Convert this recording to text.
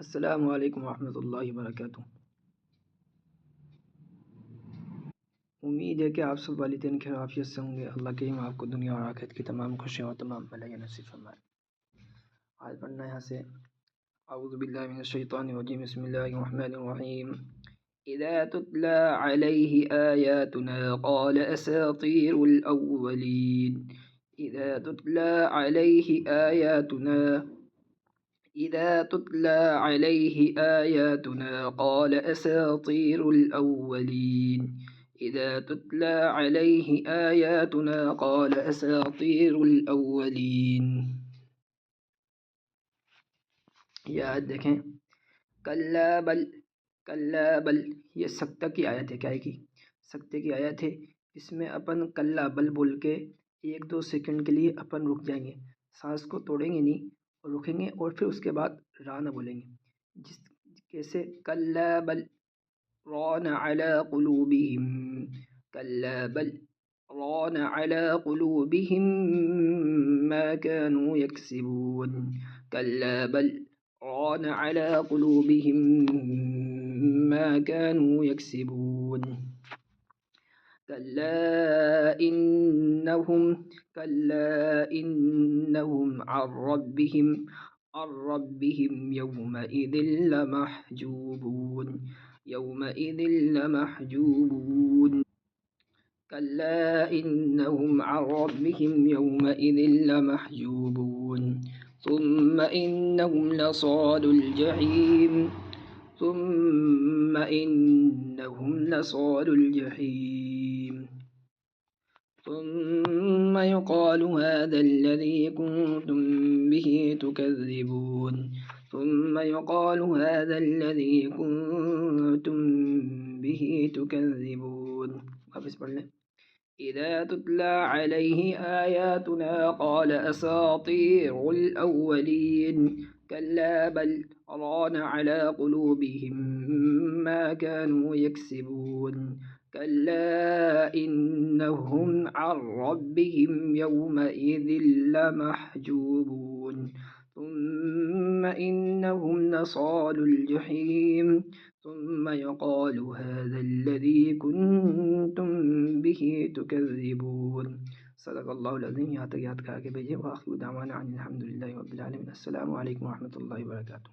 السلام علیکم ورحمۃ اللہ وبرکاتہ۔ امید ہے کہ آپ سب والدین خیر عافیت سے ہوں گے۔ اللہ کریم آپ کو دنیا اور آخرت کی تمام خوشیاں اور تمام بھلائیاں نصیب فرمائے۔ آج پڑھنا ہے یہاں سے اعوذ باللہ من الشیطان الرجیم، بسم اللہ الرحمن الرحیم۔ اذا تتلى عليه آیاتنا قال اساطیر الاولین۔ اذا تتلى عليه آیاتنا إذا تتلى عليه آياتنا قال أساطير الأولين إذا تتلى عليه آياتنا قال أساطير الأولين۔ یاد دیکھیں، کلا بل یہ سکتہ کی آیت ہے۔ کیا ہے کی سکتے کی آیت ہے۔ اس میں اپن کلا بل بول کے 1-2 سیکنڈ کے لیے اپن رک جائیں گے، سانس کو توڑیں گے نہیں اور رکیں گے، اور پھر اس کے بعد را نہ بولیں گے۔ جس کیسے کلا بل ران علی قلوبہم، کلا بل ران علی قلوبہم ما كانوا یکسبون، کلا بل ران علی قلوبہم ما كانوا یکسبون، كلا إنهم عن ربهم يومئذ لمحجوبون، كلا إنهم عن ربهم يومئذ لمحجوبون، ثم إنهم لصالو الجحيم، ثم يقال هذا الذي كنتم به تكذبون۔ واپس پڑھ لیں۔ إذا تتلى عليه آياتنا قال أساطير الأولين، كلا بل ران على قلوبهم ما كانوا يكسبون، كلا إنهم عن ربهم يومئذ لمحجوبون، ثم إنهم لصالو الجحيم، ثم يقال هذا الذي كنتم به تكذبون۔ صدق اللہ العظیم۔ یہاں تک یاد کرا کے بھیجیے۔ وآخر دعوانا ان الحمد للہ رب العالمین۔ السلام علیکم ورحمۃ اللہ وبرکاتہ۔